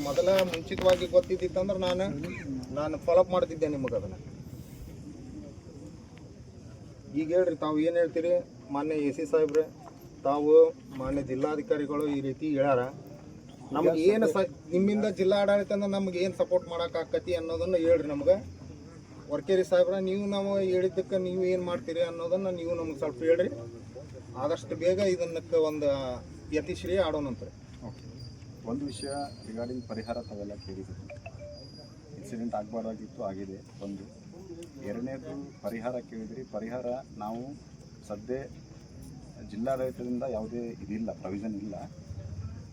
ಮೊದಲ ಮುಂಚಿತವಾಗಿ ಗೊತ್ತಿದ್ದಿತ್ತಂದ್ರೆ ನಾನು ಫಾಲೋಅಪ್ ಮಾಡ್ತಿದ್ದೆ ನಿಮಗೆ ಅದನ್ನು. ಈಗ ಹೇಳ್ರಿ, ತಾವು ಏನು ಹೇಳ್ತೀರಿ? ಮಾನ್ಯ ಎ ಸಿ ಸಾಹೇಬ್ರೆ, ತಾವು ಮಾನ್ಯ ಜಿಲ್ಲಾಧಿಕಾರಿಗಳು ಈ ರೀತಿ ಹೇಳ್ಯಾರ, ನಮ್ಗೆ ಏನು ನಿಮ್ಮಿಂದ ಜಿಲ್ಲಾ ಆಡಳಿತ ಅಂದ್ರೆ ನಮ್ಗೆ ಏನು ಸಪೋರ್ಟ್ ಮಾಡೋಕ್ಕಾಕತಿ ಅನ್ನೋದನ್ನು ಹೇಳ್ರಿ ನಮ್ಗೆ. ವರ್ಕೇರಿ ಸಾಹೇಬ್ರ, ನಾವು ಹೇಳಿದ್ದಕ್ಕೆ ನೀವು ಏನು ಮಾಡ್ತೀರಿ ಅನ್ನೋದನ್ನು ನೀವು ನಮ್ಗೆ ಸ್ವಲ್ಪ ಹೇಳ್ರಿ. ಆದಷ್ಟು ಬೇಗ ಇದನ್ನಕ್ಕೆ ಒಂದು ಯತಿಶ್ರೀ ಆಡೋಣಂತ್ರಿ. ಓಕೆ, ಒಂದು ವಿಷಯ ರಿಗಾರ್ಡಿಂಗ್ ಪರಿಹಾರ ತಾವೆಲ್ಲ ಕೇಳಿದ್ದೀವಿ. ಇನ್ಸಿಡೆಂಟ್ ಆಗಬಾರ್ದಾಗಿತ್ತು, ಆಗಿದೆ ಒಂದು. ಎರಡನೇದು ಪರಿಹಾರ ಕೇಳಿದ್ರಿ. ಪರಿಹಾರ ನಾವು ಸದ್ಯ ಜಿಲ್ಲಾಡಳಿತದಿಂದ ಯಾವುದೇ ಇದಿಲ್ಲ, ಪ್ರಾವಿಷನ್ ಇಲ್ಲ.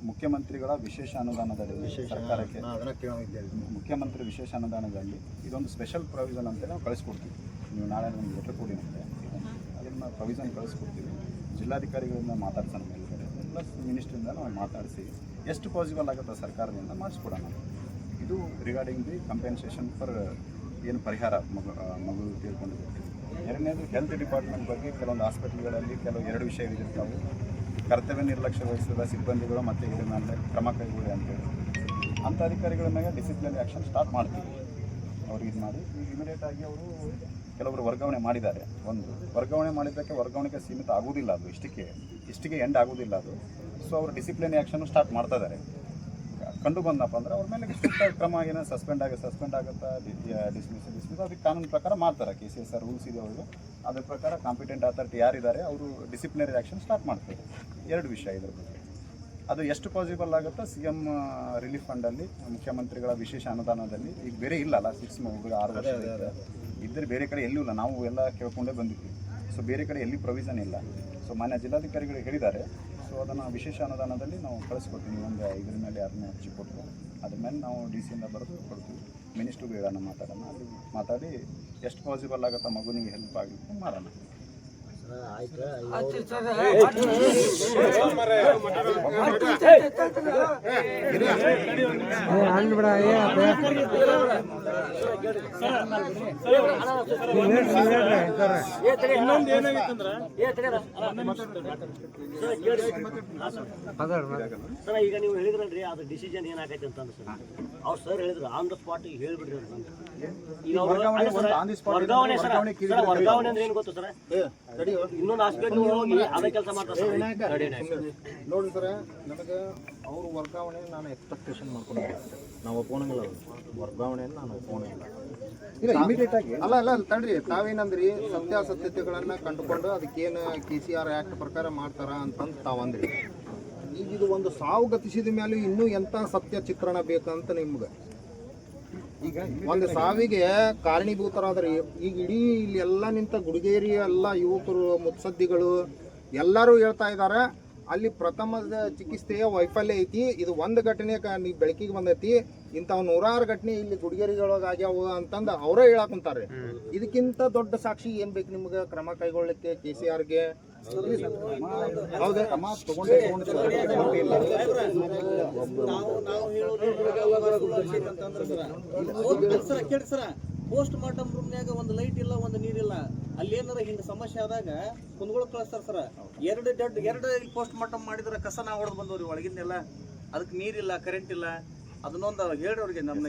ಮುಖ್ಯಮಂತ್ರಿಗಳ ವಿಶೇಷ ಅನುದಾನದಲ್ಲಿ ಸರ್ಕಾರಕ್ಕೆ ಮುಖ್ಯಮಂತ್ರಿ ವಿಶೇಷ ಅನುದಾನದಲ್ಲಿ ಇದೊಂದು ಸ್ಪೆಷಲ್ ಪ್ರಾವಿಷನ್ ಅಂತ ನಾವು ಕಳಿಸ್ಕೊಡ್ತೀವಿ. ನೀವು ನಾಳೆ ನಮ್ಗೆ ಲೆಟರ್ ಕೊಡಿ ನಮಗೆ, ಅದನ್ನು ಪ್ರಾವಿಷನ್ ಕಳಿಸ್ಕೊಡ್ತೀವಿ. ಜಿಲ್ಲಾಧಿಕಾರಿಗಳಿಂದ ಮಾತಾಡ್ಸೋಣ, ಮೇಲ್ಗಡೆ ಪ್ಲಸ್ ಮಿನಿಸ್ಟ್ರಿಂದ ನಾವು ಮಾತಾಡಿಸಿ ಎಷ್ಟು ಪಾಸಿಬಲ್ ಆಗುತ್ತೆ ಸರ್ಕಾರದಿಂದ ಮಾಡಿಸ್ಕೊಡೋಣ. ಇದು ರಿಗಾರ್ಡಿಂಗ್ ದಿ ಕಂಪೆನ್ಸೇಷನ್ ಫಾರ್ ಏನು ಪರಿಹಾರ ಮಗು ತಿಳ್ಕೊಂಡಿದ್ದೀವಿ. ಎರಡನೇದು ಹೆಲ್ತ್ ಡಿಪಾರ್ಟ್ಮೆಂಟ್ ಬಗ್ಗೆ ಕೆಲವೊಂದು ಹಾಸ್ಪಿಟಲ್ಗಳಲ್ಲಿ ಎರಡು ವಿಷಯಗಳಿರ್ತಾವೆ. ಕರ್ತವ್ಯ ನಿರ್ಲಕ್ಷ್ಯ ವಹಿಸಿದ ಸಿಬ್ಬಂದಿಗಳು ಮತ್ತು ಇದರ ಮೇಲೆ ಕ್ರಮ ಕೈಗೊಳ್ಳಿ ಅಂತೇಳಿ ಅಂಥ ಅಧಿಕಾರಿಗಳ ಮೇಲೆ ಡಿಸಿಪ್ಲಿನರಿ ಆ್ಯಕ್ಷನ್ ಸ್ಟಾರ್ಟ್ ಮಾಡ್ತೀವಿ. ಅವ್ರಿಗೆ ಇದು ಮಾಡಿ ಇಮಿಡಿಯೇಟಾಗಿ ಅವರು ಕೆಲವರು ವರ್ಗಾವಣೆ ಮಾಡಿದ್ದಾರೆ. ಒಂದು ವರ್ಗಾವಣೆ ಮಾಡಿದ್ದಕ್ಕೆ ವರ್ಗಾವಣೆಗೆ ಸೀಮಿತ ಆಗುವುದಿಲ್ಲ, ಅದು ಇಷ್ಟಿಗೆ ಎಂಡ್ ಆಗೋದಿಲ್ಲ ಅದು. ಸೊ ಅವರು ಡಿಸಿಪ್ಲಿನರಿ ಆ್ಯಕ್ಷನ್ನು ಸ್ಟಾರ್ಟ್ ಮಾಡ್ತಾ ಇದ್ದಾರೆ. ಕಂಡು ಬಂದಪ್ಪ ಅಂದ್ರೆ ಅವ್ರ ಮೇಲೆ ಸೂಕ್ತ ಕ್ರಮ ಏನೋ ಸಸ್ಪೆಂಡ್ ಆಗುತ್ತಾ, ಡಿಸ್ಮಿಸ್ ಅದಕ್ಕೆ ಕಾನೂನು ಪ್ರಕಾರ ಮಾಡ್ತಾರೆ. KCSR ರೂಲ್ಸ್ ಇದೆ ಅವ್ರಿಗೆ, ಅದ್ರ ಪ್ರಕಾರ ಕಾಂಪಿಟೆಂಟ್ ಅಥಾರಿಟಿ ಯಾರಿದ್ದಾರೆ ಅವರು ಡಿಸಿಪ್ಲಿನರಿ ಆ್ಯಕ್ಷನ್ ಸ್ಟಾರ್ಟ್ ಮಾಡ್ತಾರೆ. ಎರಡು ವಿಷಯ ಇದ್ರ ಬಗ್ಗೆ. ಅದು ಎಷ್ಟು ಪಾಸಿಬಲ್ ಆಗುತ್ತೋ CM ರಿಲೀಫ್ ಫಂಡಲ್ಲಿ ಮುಖ್ಯಮಂತ್ರಿಗಳ ವಿಶೇಷ ಅನುದಾನದಲ್ಲಿ ಈಗ ಬೇರೆ ಇಲ್ಲಲ್ಲ, 6 ವರ್ಷ ಇದ್ದರೆ ಬೇರೆ ಕಡೆ ಎಲ್ಲೂ ಇಲ್ಲ, ನಾವು ಎಲ್ಲ ಕೇಳ್ಕೊಂಡೇ ಬಂದಿದ್ವಿ. ಸೊ ಬೇರೆ ಕಡೆ ಎಲ್ಲಿ ಪ್ರೊವಿಷನ್ ಇಲ್ಲ. ಸೊ ಮಾನ್ಯ ಜಿಲ್ಲಾಧಿಕಾರಿಗಳು ಹೇಳಿದ್ದಾರೆ. ಸೊ ಅದನ್ನು ವಿಶೇಷ ಅನುದಾನದಲ್ಲಿ ನಾವು ಕಳಿಸ್ಕೊಡ್ತೀವಿ. ಒಂದು ಇದ್ರ ಮೇಲೆ ಯಾರನ್ನ ಅರ್ಜಿ ಕೊಟ್ಟರು ಅದ್ರ ಮೇಲೆ ನಾವು DC ಇಂದ ಬರೆದು ಕೊಡ್ತೀವಿ. ಮಿನಿಸ್ಟ್ರಿಗೆ ಹೇಳೋಣ, ಮಾತಾಡೋಣ, ಅಲ್ಲಿ ಮಾತಾಡಿ ಎಷ್ಟು ಪಾಸಿಬಲ್ ಆಗುತ್ತಾ ಮಗುನಿಗೆ ಹೆಲ್ಪ್ ಆಗಲಿಕ್ಕೆ ಮಾಡೋಣ. ಇನ್ನೊಂದು ಏನಾಗಿತ್ತಂದ್ರೆ ಸರ್, ಈಗ ನೀವು ಹೇಳಿದ್ರಲ್ರಿ ಅದು ಡಿಸಿಷನ್ ಏನಾಗೈತೆ ಅಂತಂದ್ರೆ ಸರ್, ಅವ್ರು ಸರ್ ಹೇಳಿದ್ರು ಆನ್ ದ ಸ್ಪಾಟ್ ಈಗ ಹೇಳ್ಬಿಡ್ರಿ ಅಂತ. ಈಗ ವರ್ಗಾವಣೆ ಸರ್, ವರ್ಗಾವಣೆ ಅಂದ್ರೆ ಏನು ಗೊತ್ತು ಸರ್? ಇನ್ನೊಂದು ಹಾಸ್ಪಿಟಲ್ ಹೋಗಿ ಅದೇ ಕೆಲಸ ಮಾಡ್ತಾರೆ ನೋಡಿ ಸರ್. ನನಗೆ ಅವರು ವರ್ಗಾವಣೆ ನಾನು ಎಕ್ಸ್ಪೆಕ್ಟೇಷನ್ ಮಾಡ್ಕೊಂಡಿದ್ದೆ. ನಾವು ಒಪ್ಪೋಣಂಗಿಲ್ಲ, ವರ್ಗಾವಣೆಯನ್ನು ನಾನು ಒಪ್ಪೋಣಂಗಿಲ್ಲ. ಇಮಿಡಿಯೇಟ್ ಆಗಿ ಅಲ್ಲ ತಡ್ರಿ, ತಾವೇನಂದ್ರಿ ಸತ್ಯಾಸತ್ಯತೆಗಳನ್ನು ಕಂಡುಕೊಂಡು ಅದಕ್ಕೇನು KCR ಆ್ಯಕ್ಟ್ ಪ್ರಕಾರ ಮಾಡ್ತಾರ ಅಂತಂದು ತಾವಂದ್ರಿ. ಈಗ ಇದು ಒಂದು ಸಾವು ಗತಿಸಿದ ಮೇಲೆ ಇನ್ನೂ ಎಂಥ ಸತ್ಯ ಚಿತ್ರಣ ಬೇಕಂತ ನಿಮ್ಗೆ. ಈಗ ಒಂದು ಸಾವಿಗೆ ಕಾರಣೀಭೂತರಾದ್ರಿ. ಈಗ ಇಡೀ ಇಲ್ಲಿ ಎಲ್ಲ ನಿಂತ ಗುಡಿಗೇರಿ ಎಲ್ಲ ಯುವಕರು ಮುತ್ಸದ್ದಿಗಳು ಎಲ್ಲರೂ ಹೇಳ್ತಾ ಇದ್ದಾರೆ ಅಲ್ಲಿ ಪ್ರಥಮದ ಚಿಕಿತ್ಸೆಯ ವೈಫಲ್ಯ ಐತಿ. ಇದು ಒಂದು ಘಟನೆ ನೀವು ಬೆಳಕಿಗೆ ಬಂದೈತಿ, ಇಂಥವು 100 ಘಟನೆ ಇಲ್ಲಿ ಗುಡಿಗೇರಿಗಳೊಳಗೆ ಆಗ್ಯಾವ ಅಂತಂದು ಅವರೇ ಹೇಳಾಕುಂತಾರೆ. ಇದಕ್ಕಿಂತ ದೊಡ್ಡ ಸಾಕ್ಷಿ ಏನು ಬೇಕು ನಿಮ್ಗೆ ಕ್ರಮ ಕೈಗೊಳ್ಳಲಿಕ್ಕೆ KCRಗೆ? ಹೌದೇ ಪೋಸ್ಟ್ ಮಾರ್ಟಮ್ ರೂಮ್ನ್ಯಾಗ ಒಂದು ಲೈಟ್ ಇಲ್ಲ, ಒಂದು ನೀರಿಲ್ಲ. ಅಲ್ಲಿ ಏನಾರ ಹಿಂಗೆ ಸಮಸ್ಯೆ ಆದಾಗ ಕುಂದ್ಗಳು ಕಳಿಸ್ತಾರ ಸರ್. ಎರಡು ಪೋಸ್ಟ್ ಮಾರ್ಟಮ್ ಮಾಡಿದ್ರೆ ಕಸ ನಾವು ಹೊಡೆದು ಬಂದವ್ರಿ ಒಳಗಿಂದೆಲ್ಲ. ಅದಕ್ಕೆ ನೀರಿಲ್ಲ, ಕರೆಂಟ್ ಇಲ್ಲ. ಅದನ್ನೊಂದು ಹೇಳ್ರವ್ರಿಗೆ ನಮ್ಮ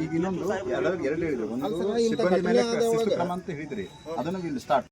ಈಗ ಇನ್ನೊಂದು ಎರಡು ಹೇಳಿದ್ರು. ಒಂದು ಸಿಬ್ಬಂದಿ ಮೇಲೆ ಶಿಸ್ತು ಕ್ರಮ ಅಂತ ಹೇಳಿದ್ರಿ, ಅದನ್ನು ಇಲ್ಲಿ ಸ್ಟಾರ್ಟ್.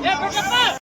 Yeah,